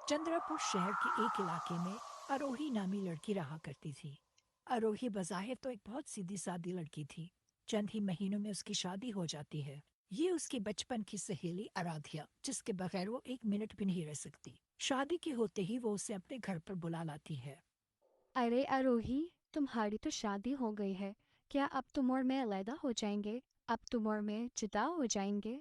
चंद्रपुर शहर के एक इलाके में आरोही नामी लड़की रहा करती थी। आरोही बज़ाहिर तो एक बहुत सीधी सादी लड़की थी। चंद ही महीनों में उसकी शादी हो जाती है। ये उसकी बचपन की सहेली आराध्या, जिसके बगैर वो एक मिनट भी नहीं रह सकती। शादी के होते ही वो उसे अपने घर पर बुला लाती है। अरे आरोही, तुम्हारी तो शादी हो गई है। क्या अब तुम और मैं अलग हो जाएंगे? अब तुम और मैं जुदा हो जाएंगे?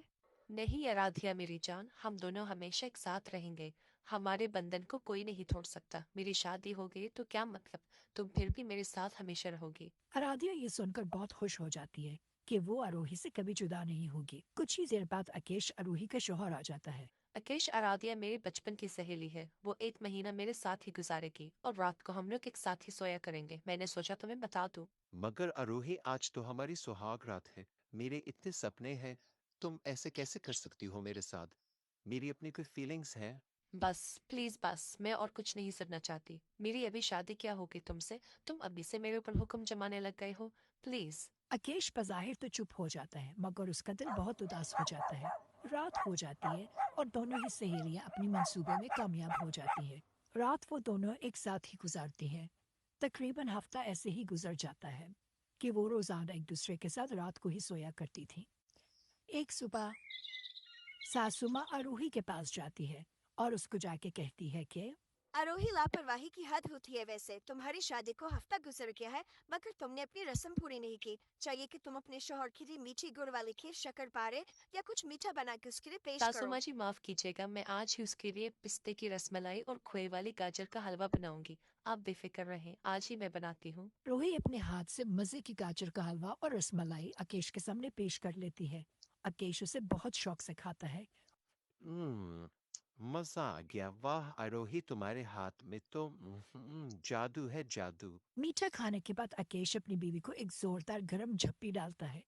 नहीं आराध्या मेरी जान, हम दोनों हमेशा एक साथ रहेंगे। हमारे बंधन को कोई नहीं तोड़ सकता। मेरी शादी हो गई तो क्या मतलब, तुम फिर भी मेरे साथ हमेशा रहोगी। आराध्या ये सुनकर बहुत खुश हो जाती है कि वो आरोही से कभी जुदा नहीं होगी। कुछ ही देर बाद अकेश आरोही का शौहर आ जाता है। अकेश आराध्या मेरी बचपन की सहेली है। वो एक महीना मेरे साथ ही गुजारेगी और रात को हम लोग एक साथ ही सोया करेंगे। मैंने सोचा तुम्हें बता दूं। मगर आरोही, आज तो हमारी सुहाग रात है। मेरे इतने सपने हैं। तुम ऐसे कैसे कर सकती हो मेरे साथ? मेरी अपनी कोई फीलिंग्स हैं। बस प्लीज बस, मैं और कुछ नहीं सुनना चाहती। मेरी अभी शादी क्या होगी तुमसे? तुम अभी से मेरे ऊपर हुक्म जमाने लग गए हो। प्लीज। अकेश बज़ाहिर तो चुप हो जाता है, मगर उसका दिल बहुत उदास हो जाता है। रात हो जाती है और दोनों ही सहेलियां अपनी मंसूबे में कामयाब हो जाती है। रात वो दोनों एक साथ ही गुजारती हैं। तकरीबन हफ्ता ऐसे ही गुजर जाता है कि वो रोजाना एक दूसरे के साथ रात को ही सोया करती थी। एक सुबह सासू माँ आरूही के पास जाती है और उसको जाके कहती है कि आरोही, लापरवाही की हद होती है। वैसे तुम्हारी शादी को हफ्ता गुजर गया है, मगर तुमने अपनी रस्म पूरी नहीं की। चाहिए कि तुम अपने शौहर के लिए मीठी गुड़ वाली खीर, शक्कर पारे या कुछ मीठा बना के उसके लिए पेश सासू करो। माँ जी माफ कीजिएगा, मैं आज ही उसके लिए पिस्ते की रसमलाई और खोए वाली गाजर का हलवा बनाऊंगी। आप बेफिक्र रहें, आज ही मैं बनाती हूँ। रोही अपने हाथ से मजे की गाजर का हलवा और रसमलाई अकेश के सामने पेश कर लेती है। अकेश उसे बहुत शौक से खाता है। हम्म, मजा आ गया। वाह आरोही, तुम्हारे हाथ में तो जादू है, जादू। मीठा खाने के बाद अकेश अपनी बीवी को एक जोरदार गरम झप्पी डालता है।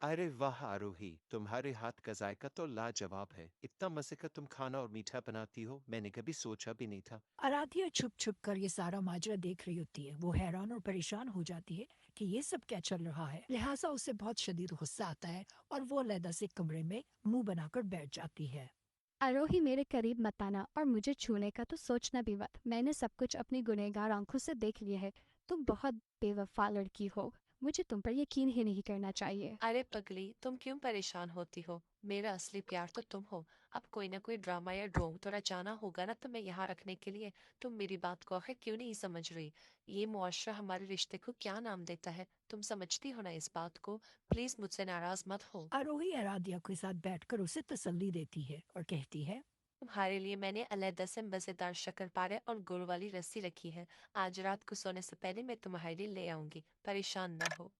अरे वाह आरोही, तुम्हारे हाथ का जायका तो लाजवाब है। इतना मजे का तुम खाना और मीठा बनाती हो, मैंने कभी सोचा भी नहीं था। आराध्या छुप छुप कर ये सारा माजरा देख रही होती है। वो हैरान और परेशान हो जाती है कि ये सब क्या चल रहा है। लिहाजा उसे बहुत शदीद गुस्सा आता है और वो अलहदा से कमरे में मुंह बनाकर बैठ जाती है। आरोही, मेरे करीब मत आना और मुझे छूने का तो सोचना भी मत। मैंने सब कुछ अपनी गुनहगार आंखों से देख लिया है। तुम बहुत बेवफा लड़की हो। मुझे तुम पर यकीन ही नहीं करना चाहिए। अरे पगली, तुम क्यों परेशान होती हो? मेरा असली प्यार तो तुम हो। अब कोई ना कोई ड्रामा या ड्रोंग तो रचाना होगा ना तुम्हें यहाँ रखने के लिए। तुम मेरी बात को आखिर क्यों नहीं समझ रही? ये मुआशरा हमारे रिश्ते को क्या नाम देता है? तुम समझती हो ना इस बात को? प्लीज मुझसे नाराज मत हो। आरोही आराध्या के साथ बैठकर उसे तसल्ली देती है और कहती है, तुम्हारे लिए मैंने अलहदा से मजेदार शक्करपारे और गुड़ वाली रस्सी रखी है। आज रात को सोने से पहले मैं तुम्हारे लिए ले आऊंगी, परेशान ना हो।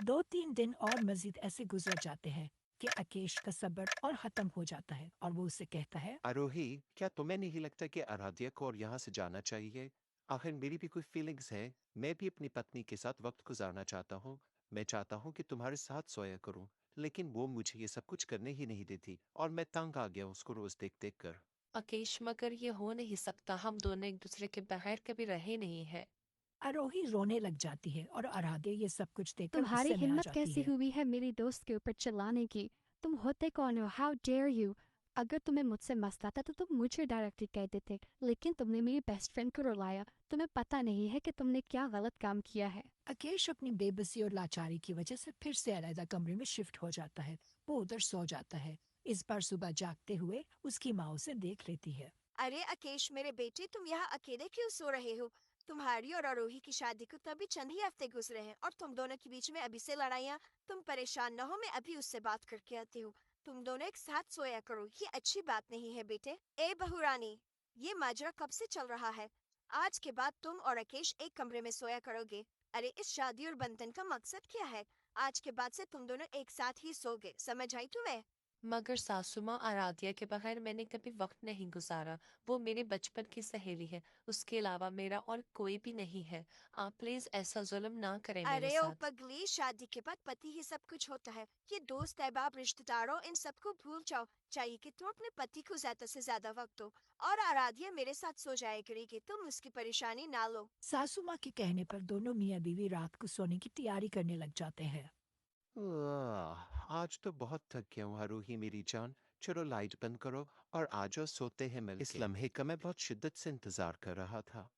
2-3 दिन और मजीद ऐसे गुजर जाते हैं कि अकेश का सब्र और खत्म हो जाता है और वो उससे कहता है, आरोही, क्या तुम्हें नहीं लगता कि आराध्या को और यहाँ से जाना चाहिए? आखिर मेरी भी कोई फीलिंग्स है। मैं भी अपनी पत्नी के साथ वक्त गुजारना चाहता हूँ। मैं चाहता हूँ कि तुम्हारे साथ सोया करूँ, लेकिन वो मुझे ये सब कुछ करने ही नहीं देती और मैं तंग आ गया उसको रोज देख देख कर। अकेश, मगर ये हो नहीं सकता। हम दोनों एक दूसरे के बगैर कभी रहे नहीं है। आरोही रोने लग जाती है और आराध्या ये सब कुछ देखकर तुम्हारी गुस्से में आ हिम्मत जाती कैसी है। हुई है मेरी दोस्त के ऊपर चिल्लाने की? तुम होते कौन हो? How dare you! अगर तुम्हें मुझसे मस्त आता तो तुम मुझे डायरेक्टली कह देते, लेकिन तुमने मेरी बेस्ट फ्रेंड को रुलाया। तुम्हें पता नहीं है कि तुमने क्या गलत काम किया है। अकेश अपनी बेबसी और लाचारी की वजह से फिर से अलग कमरे में शिफ्ट हो जाता है। वो उधर सो जाता है। इस बार सुबह जागते हुए उसकी माँ उसे देख लेती है। अरे अकेश मेरे बेटे, तुम यहाँ अकेले क्यों सो रहे हो? तुम्हारी और आरोही की शादी को तभी चंद ही हफ्ते गुजरे हैं और तुम दोनों के बीच में अभी से लड़ाइयाँ। तुम परेशान न हो, मैं अभी उससे बात करके आती हूँ। तुम दोनों एक साथ सोया करो, ये अच्छी बात नहीं है बेटे। ए बहुरानी, ये माजरा कब से चल रहा है? आज के बाद तुम और अकेश एक कमरे में सोया करोगे। अरे इस शादी और बंधन का मकसद क्या है? आज के बाद से तुम दोनों एक साथ ही सोगे, समझ आई तुम्हें? मगर सासू माँ, आराध्या के बगैर मैंने कभी वक्त नहीं गुजारा। वो मेरे बचपन की सहेली है। उसके अलावा मेरा और कोई भी नहीं है। आप प्लीज ऐसा जुल्म ना करें मेरे अरे ओ साथ। पगली, शादी के बाद पति ही सब कुछ होता है। ये दोस्त अहबाब रिश्तेदारों इन सबको भूल जाओ। चाहिए कि तुम अपने पति को ज्यादा से ज्यादा वक्त दो। और आराध्या मेरे साथ सो जाया करेगी, तुम उसकी परेशानी ना लो। सासू माँ के कहने पर दोनों मियाँ बीवी रात को सोने की तैयारी करने लग जाते हैं। आज तो बहुत थक गया हूँ आरोही मेरी जान। चलो लाइट बंद करो और आ जाओ सोते हैं मिलके। इस लम्हे का मैं बहुत शिद्दत से इंतजार कर रहा था।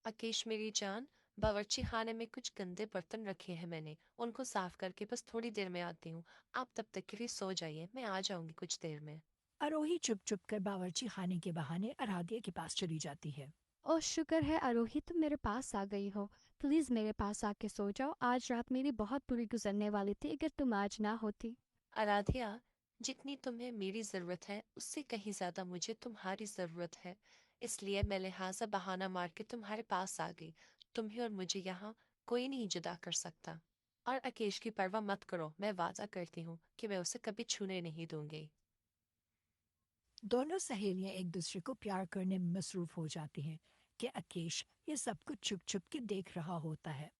आकेश मेरी जान, बावर्ची खाने में कुछ गंदे बर्तन रखे हैं मैंने, उनको साफ करके बस थोड़ी देर में आती हूँ। आप तब तक के लिए सो जाइए, मैं आ जाऊंगी कुछ देर में। आरोही चुप चुप कर बावर्ची खाने के बहाने आराध्या के पास चली जाती है। ओह शुक्र है आरोही तुम मेरे पास आ गई हो। प्लीज़ मेरे पास आके सो जाओ, आज रात मेरी बहुत बुरी गुजरने वाली थी अगर तुम आज ना होती। आराध्या, जितनी तुम्हें मेरी जरूरत है उससे कहीं ज्यादा मुझे तुम्हारी जरूरत है, इसलिए मैं लिहाजा बहाना मार के तुम्हारे पास आ गई। तुम्हें और मुझे यहाँ कोई नहीं जुदा कर सकता। और आकेश की परवाह मत करो, मैं वादा करती हूँ कि मैं उसे कभी छूने नहीं दूंगी। दोनों सहेलियां एक दूसरे को प्यार करने में मसरूफ हो जाती हैं कि अकेश ये सब कुछ छुप छुप के देख रहा होता है।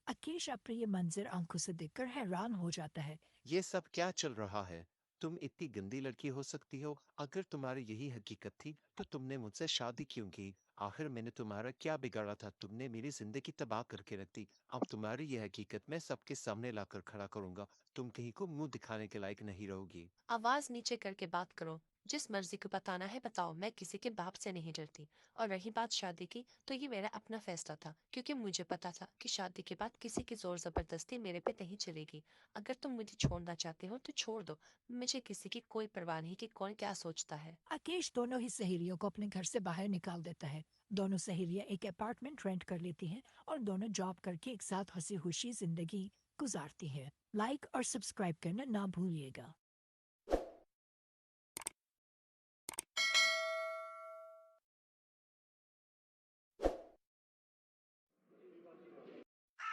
अकेश अपने ये मंजर आंखों से देखकर हैरान हो जाता है। ये सब क्या चल रहा है? तुम इतनी गंदी लड़की हो सकती हो? अगर तुम्हारी यही हकीकत थी तो तुमने मुझसे शादी क्यों की? आखिर मैंने तुम्हारा क्या बिगाड़ा था? तुमने मेरी जिंदगी तबाह करके रख दी। अब तुम्हारी यह हकीकत मैं सबके सामने लाकर खड़ा करूंगा। तुम कहीं को मुंह दिखाने के लायक नहीं रहोगी। आवाज नीचे करके बात करो। जिस मर्जी को बताना है बताओ, मैं किसी के बाप से नहीं डरती। और रही बात शादी की, तो ये मेरा अपना फैसला था, क्योंकि मुझे पता था कि शादी के बाद किसी की जोर जबरदस्ती मेरे पे नहीं चलेगी। अगर तुम मुझे छोड़ना चाहते हो तो छोड़ दो, मुझे किसी की कोई परवाह नहीं कि कौन क्या सोचता है। अकेश दोनों ही सहेलियों को अपने घर से बाहर निकाल देता है। दोनों सहेलियां एक अपार्टमेंट रेंट कर लेती हैं और दोनों जॉब करके एक साथ हंसी खुशी जिंदगी गुजारती हैं। लाइक और सब्सक्राइब करना ना भूलिएगा।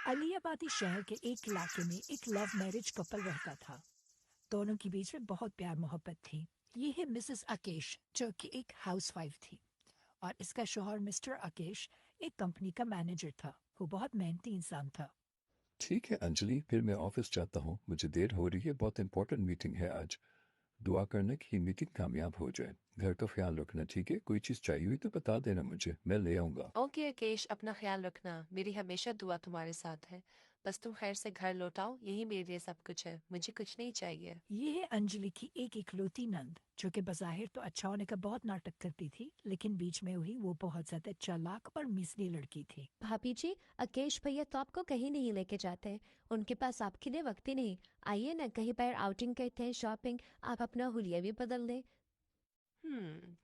अलियाबादी शहर के एक इलाके में एक लव मैरिज कपल रहता था। दोनों के बीच में बहुत प्यार मोहब्बत थी। ये है मिसेस अकेश, जो कि एक हाउसवाइफ थी, और इसका शौहर मिस्टर अकेश एक कंपनी का मैनेजर था। वो बहुत मेहनती इंसान था। ठीक है अंजलि, फिर मैं ऑफिस जाता हूँ, मुझे देर हो रही है, बहुत इंपॉर्टेंट मीटिंग है आज। दुआ करना कि मीटिंग कामयाब हो जाए। घर का ख्याल रखना, ठीक है? कोई चीज़ चाहिए हुई तो बता देना मुझे, मैं ले आऊँगा। ओके अकेश, अपना ख्याल रखना, मेरी हमेशा दुआ तुम्हारे साथ है। बस तुम खैर से घर लौटाओ, यही मेरे लिए सब कुछ है, मुझे कुछ नहीं चाहिए। ये है अंजलि की एक इकलौती नंद, जो कि बज़ाहिर तो अच्छा होने का बहुत नाटक करती थी, लेकिन बीच में हुई वो बहुत ज्यादा चालाक और मिसली लड़की थी। भाभी जी, अकेश भैया तो आपको कहीं नहीं लेके जाते। उनके पास आपके लिए वक्त ही नहीं। आइए ना, कहीं बाहर आउटिंग करते हैं, शॉपिंग। आप अपना हुलिया भी बदल लें।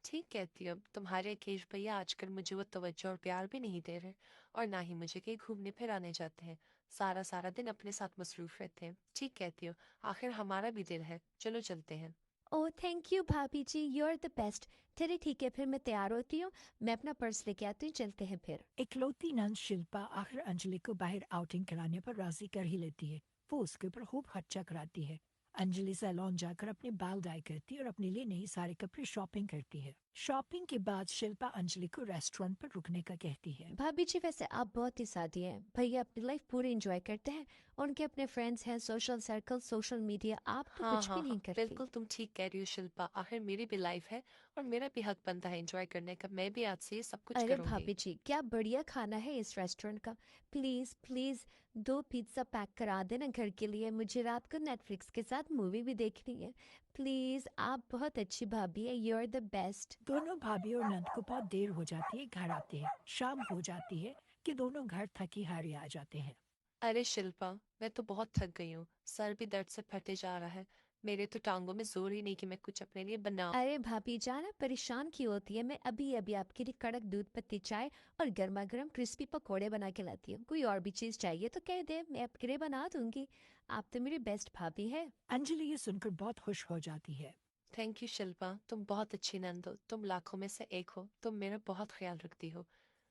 ठीक कहती हो। तुम्हारे अकेश भैया आजकल मुझे वो तवज्जो और प्यार भी नहीं दे रहे, और ना ही मुझे कहीं घूमने फिराने जाते हैं। सारा सारा दिन अपने साथ मसरूफ रहते हैं। ठीक कहती हो, आखिर हमारा भी दिल है, चलो चलते हैं। ओह थैंक यू भाभी जी, यू आर द बेस्ट। चलिए ठीक है, फिर मैं तैयार होती हूँ। मैं अपना पर्स लेके आती हूँ, चलते हैं फिर। इकलौती नंद शिल्पा आखिर अंजलि को बाहर आउटिंग कराने पर राजी कर ही लेती है। वो उसके ऊपर खूब खर्चा कराती है। अंजलि सैलून जाकर अपने बाल डाई करती है और अपने लिए नई सारे कपड़े शॉपिंग करती है। शॉपिंग के बाद शिल्पा अंजलि को रेस्टोरेंट पर रुकने का कहती है। भाभी जी, वैसे आप बहुत ही सादी हैं। भैया अपनी लाइफ पूरी एंजॉय करते हैं। उनके अपने फ्रेंड्स हैं, सोशल सर्कल, सोशल मीडिया। आप तो हाँ कुछ भी हाँ नहीं हाँ, करती। बिल्कुल तुम ठीक कह रही हो शिल्पा, आखिर मेरी भी लाइफ है और मेरा भी हक बनता है एंजॉय करने का। मैं भी आज से ये सब कुछ अरे करूंगी। भाभी जी, क्या बढ़िया खाना है इस रेस्टोरेंट का। प्लीज प्लीज 2 पिज्ज़ा पैक करा देना घर के लिए। मुझे रात को नेटफ्लिक्स के साथ मूवी भी देखनी है। प्लीज, आप बहुत अच्छी भाभी है, यू आर द बेस्ट। दोनों भाभी और नंद को बहुत देर हो जाती है घर आते हैं। शाम हो जाती है कि दोनों घर थकी हारे आ जाते हैं। अरे शिल्पा, मैं तो बहुत थक गई हूँ, सर भी दर्द से फटे जा रहा है। मेरे तो टांगों में जोर ही नहीं कि मैं कुछ अपने लिए बना। अरे भाभी जाना परेशान क्यों होती है? मैं अभी अभी आपके लिए कड़क दूध पत्ती चाय और गर्मा गर्म क्रिस्पी पकोड़े बना के लाती हूँ। कोई और भी चीज़ चाहिए तो कह दे, मैं आपके लिए बना दूंगी। आप तो मेरी बेस्ट भाभी है। अंजलि ये सुनकर बहुत खुश हो जाती है। थैंक यू शिल्पा, तुम बहुत अच्छी नंद हो, तुम लाखों में से एक हो, तुम मेरा बहुत ख्याल रखती हो।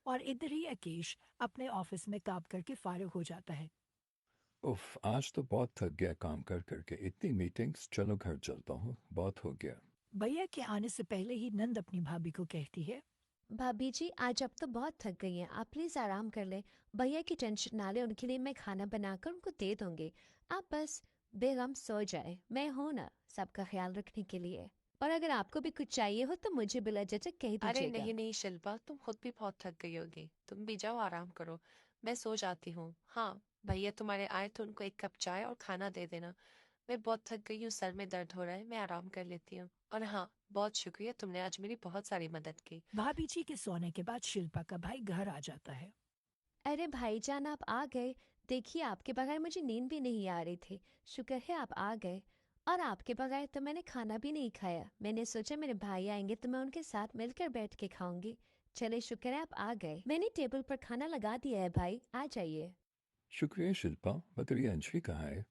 और इधर ही अकेश अपने ऑफिस में काम करके फारिग हो जाता है। उफ, आज तो बहुत थक गया काम कर करके, इतनी मीटिंग्स, चलो घर चलता हूँ, बहुत हो गया। भैया के आने से पहले ही नंद अपनी भाभी को कहती है। भाभी जी, आज आप तो बहुत थक गई हैं, आप प्लीज़ आराम कर लें। भैया की टेंशन ना लें, उनके लिए मैं खाना बनाकर उनको दे दूंगी। आप बस बेगम सो जाए, मैं हूं ना सबका ख्याल रखने के लिए। और अगर आपको भी कुछ चाहिए हो तो मुझे बिला झिझक कह अरे दीजिएगा। नहीं नहीं शिल्पा, तुम खुद भी बहुत थक गई होगी, तुम भी जाओ आराम करो। मैं सो जाती हूँ। हाँ, भैया तुम्हारे आए तो उनको एक कप चाय और खाना दे देना। मैं बहुत थक गई हूँ, सर में दर्द हो रहा है, मैं आराम कर लेती हूँ। और हाँ, बहुत शुक्रिया, तुमने आज मेरी बहुत सारी मदद की। भाभी जी के सोने के बाद शिल्पा का भाई घर आ जाता है। अरे भाईजान, आप आ गए। देखिए, आपके बगैर मुझे नींद भी नहीं आ रही थी। शुक्र है आप आ गए। और आपके बगैर तो मैंने खाना भी नहीं खाया। मैंने सोचा मेरे भाई आएंगे तो मैं उनके साथ मिलकर बैठ के खाऊंगी। चले, शुक्र है आप आ गए। मैंने टेबल पर खाना लगा दिया है भाई, आ जाइए। शुक्रिया शिल्पा, मगर ये अंजलि कहाँ है?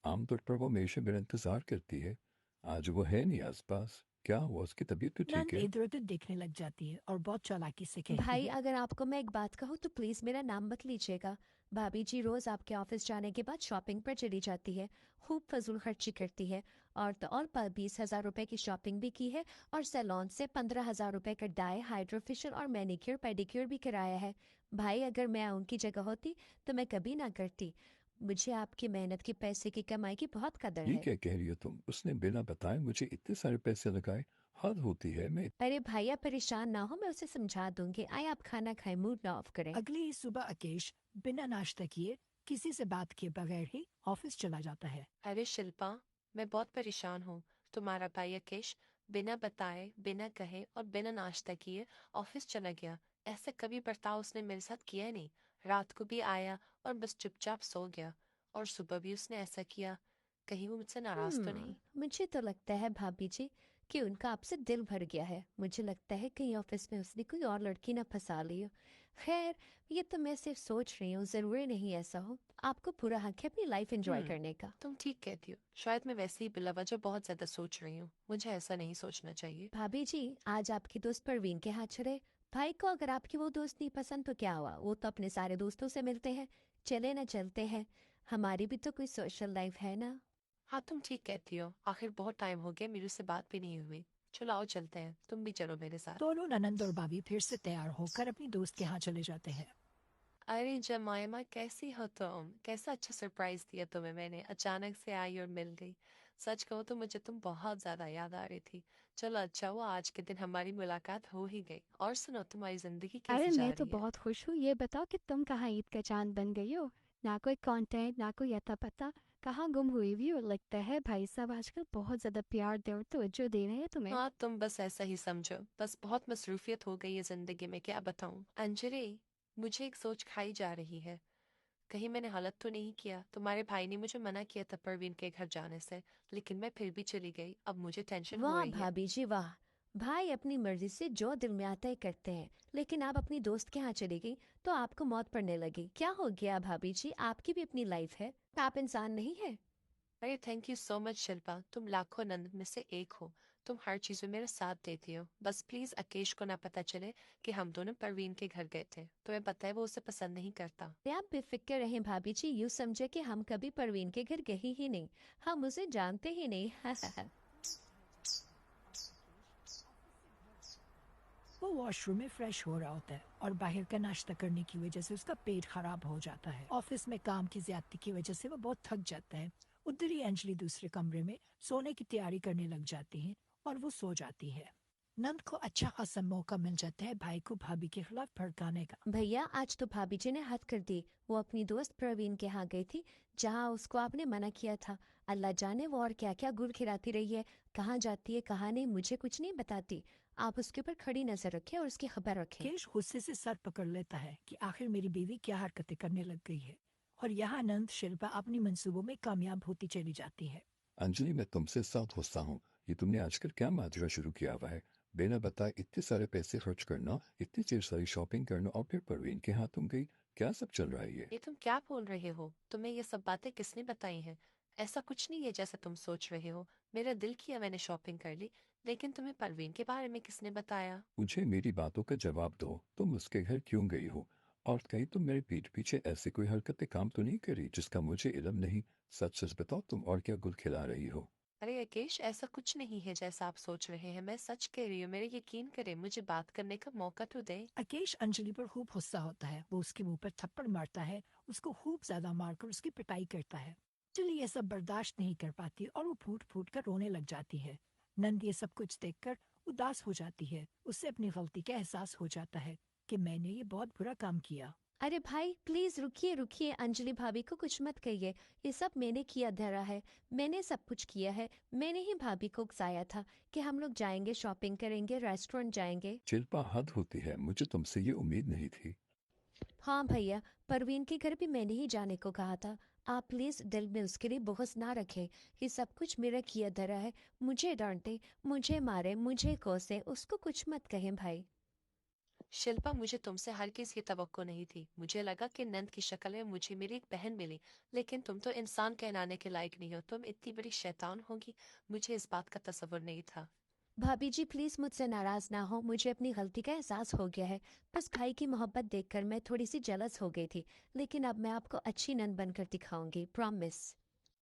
आमतौर पर वो हमेशा मेरा इंतजार करती है। आज वो है नहीं आसपास। क्या हुआ, उसकी तबीयत तो ठीक नंद है? इधर उधर देखने लग जाती है और बहुत चालाकी से कहती भाई, है, अगर आपको मैं एक बात कहूँ तो प्लीज़ मेरा नाम मत लीजिएगा। भाभी जी रोज़ आपके ऑफिस जाने के बाद शॉपिंग पर चली जाती है। खूब फजूल खर्ची करती है। और तो और पर 20,000 रुपए की शॉपिंग भी की है। और सैलून से 15,000 रुपए का डाई, हाइड्रोफेशियल और मैनिक्योर पेडिक्योर भी कराया है। भाई, अगर मैं उनकी जगह होती तो मैं कभी ना करती। मुझे आपकी मेहनत की पैसे की कमाई की बहुत कदर ये है। क्या कह रही हो तुम? उसने बिना बताए मुझे इतने सारे पैसे लगाए। हद होती है। मैं अरे भैया, परेशान ना हो, मैं उसे समझा दूंगी। आए आप खाना खाएं, मूड ना ऑफ करें। अगली ही सुबह अकेश बिना नाश्ता किए किसी से बात किए बगैर ही ऑफिस चला जाता है। अरे शिल्पा, मैं बहुत परेशान हूँ। तुम्हारा भाई अकेश बिना बताए, बिना कहे और बिना नाश्ता किए ऑफिस चला गया। ऐसा कभी बर्ताव उसने मेरे साथ किया नहीं। रात को भी आया और बस चुपचाप सो गया। और सुबह भी उसने ऐसा किया। कहीं वो मुझसे नाराज तो नहीं? मुझे तो लगता है भाभी जी कि उनका आपसे दिल भर गया है। मुझे लगता है कहीं ऑफिस में उसने कोई और लड़की ना फंसा ली हो। खैर, ये तो मैं सिर्फ सोच रही हूँ, जरूरी नहीं ऐसा हो। आपको पूरा हक है अपनी लाइफ एंजॉय हम्म, करने का। तुम ठीक कहती हो। शायद मैं वैसे ही बिलावजह बहुत ज्यादा सोच रही हूँ। मुझे ऐसा नहीं सोचना चाहिए। भाभी जी, आज आपकी दोस्त परवीन के हाथ चले। भाई को अगर आपकी वो दोस्त नहीं पसंद तो क्या हुआ, वो तो अपने सारे दोस्तों से मिलते हैं। चले ना, चलते हैं। हमारी भी तो कोई सोशल लाइफ है ना। हाँ, तुम ठीक कहती हो। आखिर बहुत टाइम हो गया मेरी उससे बात भी नहीं हुई। चलो आओ चलते हैं, तुम भी चलो मेरे साथ। दोनों ननंद और भाभी फिर से तैयार होकर अपनी दोस्त के यहाँ चले जाते हैं। अरे जमायमा, कैसी हो तुम? कैसा अच्छा सरप्राइज दिया तुम्हें मैंने, अचानक से आई और मिल गई। सच कहूँ तो मुझे तुम बहुत ज्यादा याद आ रही थी। चलो अच्छा हुआ आज के दिन हमारी मुलाकात हो ही गई। और सुनो, तुम्हारी जिंदगी अरे कैसी जा मैं तो रही है? बहुत खुश हूँ। ये बताओ कि तुम कहाँ ईद का चांद बन गई हो। ना कोई कांटेक्ट, ना कोई अता पता। कहाँ गुम हुई भी हो? लगता है भाई साहब आजकल बहुत ज्यादा प्यार दे और तवज्जो दे रहे हैं तुम्हें। हाँ, तुम बस ऐसा ही समझो। बस बहुत मसरूफियत हो गई है जिंदगी में, क्या बताऊँ अंजलि। मुझे एक सोच खाई जा रही है। कहीं मैंने गलत तो नहीं किया? तुम्हारे भाई ने मुझे मना किया था परवीन के घर जाने से, लेकिन मैं फिर भी चली गई। अब मुझे टेंशन हो वाह रही है। भाभी जी वाह। भाई अपनी मर्जी से जो दिल में आता है करते हैं। लेकिन आप अपनी दोस्त के यहाँ चली गई तो आपको मौत पड़ने लगी। क्या हो गया भाभी जी, आपकी भी अपनी लाइफ है। आप इंसान नहीं है। अरे thank you so much Shilpa, तुम लाखों नंद में से एक हो। तुम हर चीज में मेरा साथ देती हो। बस प्लीज अकेश को ना पता चले कि हम दोनों परवीन के घर गए थे। तुम्हें पता है वो उसे पसंद नहीं करता। अरे आप बेफिक्र रहें भाभी जी, यूँ समझे कि हम कभी परवीन के घर गए ही नहीं। हम उसे जानते ही नहीं। वो वॉशरूम में फ्रेश हो रहा होता है और बाहर का नाश्ता करने की वजह से उसका पेट खराब हो जाता है। ऑफिस में काम की ज्यादती की वजह से वो बहुत थक जाता है। उधर ही अंजलि दूसरे कमरे में सोने की तैयारी करने लग जाती है और वो सो जाती है। नंद को अच्छा खासा मौका मिल जाता है भाई को भाभी के खिलाफ भड़काने का। भैया, आज तो भाभी जी ने हद कर दी। वो अपनी दोस्त प्रवीण के यहाँ गई थी, जहाँ उसको आपने मना किया था। अल्लाह जाने वो और क्या क्या गुल खिलाती रही है। कहाँ जाती है कहाँ नहीं, मुझे कुछ नहीं बताती। आप उसके ऊपर खड़ी नजर रखें और उसकी खबर रखें। केश गुस्से से सर पकड़ लेता है कि आखिर मेरी बीवी क्या हरकतें करने लग गई है। और यहाँ नंद शिल्पा अपनी मंसूबों में कामयाब होती चली जाती है। अंजलि, मैं तुमसे साथ होता हूँ। ये तुमने आजकल क्या माजरा शुरू किया हुआ है? बिना बताए इतने सारे पैसे खर्च करना, इतनी देर सारी शॉपिंग करना और फिर परवीन के हाथ तुम गई। क्या सब चल रहा है ये? ये तुम क्या बोल रहे हो? तुम्हें ये सब बातें किसने बताई हैं? ऐसा कुछ नहीं है जैसा तुम सोच रहे हो। मेरा दिल किया मैंने शॉपिंग कर ली। लेकिन तुम्हें परवीन के बारे में किसने बताया? मुझे मेरी बातों का जवाब दो। तुम उसके घर क्यों गई हो? और कहीं तुम मेरे पीठ पीछे ऐसी कोई हरकतें काम तो नहीं करी जिसका मुझे इल्म नहीं? सच सच बताओ, तुम और क्या गुल खिला रही हो? अरे राकेश, ऐसा कुछ नहीं है जैसा आप सोच रहे हैं। मैं सच कह रही हूँ, मेरे यकीन करें। मुझे बात करने का मौका तो दे। अकेश अंजलि पर खूब गुस्सा होता है। वो उसके मुंह पर थप्पड़ मारता है, उसको खूब ज्यादा मारकर उसकी पिटाई करता है। अंजलि ये सब बर्दाश्त नहीं कर पाती और वो फूट फूट कर रोने लग जाती है। नंद ये सब कुछ देखकर उदास हो जाती है। उससे अपनी गलती का एहसास हो जाता है कि मैंने ये बहुत बुरा काम किया। अरे भाई प्लीज रुकिए रुकिए, अंजलि भाभी को कुछ मत कहिए। ये सब मैंने किया धरा है, मैंने सब कुछ किया है। मैंने ही भाभी को उकसाया था कि हम लोग जाएंगे, शॉपिंग करेंगे, रेस्टोरेंट जाएंगे। शिल्पा, हद होती है, मुझे तुमसे ये उम्मीद नहीं थी। हाँ भैया, परवीन के घर भी मैंने ही जाने को कहा था। आप प्लीज दिल में उसके लिए बोझ ना रखें। ये सब कुछ मेरा किया धरा है। मुझे डांटे, मुझे मारे, मुझे कोसे, उसको कुछ मत कहें भाई। शिल्पा, मुझे तुमसे हरगिज़ ये तवक्को नहीं थी। मुझे लगा कि नंद की शक्ल में मुझे मेरी एक बहन मिली, लेकिन तुम तो इंसान कहलाने के लायक नहीं हो। तुम इतनी बड़ी शैतान होगी, मुझे इस बात का तसव्वुर नहीं था। भाभी जी प्लीज मुझसे नाराज ना हो, मुझे अपनी गलती का एहसास हो गया है। बस भाई की मोहब्बत देखकर मैं थोड़ी सी जेलस हो गई थी, लेकिन अब मैं आपको अच्छी नंद बनकर दिखाऊंगी, प्रॉमिस।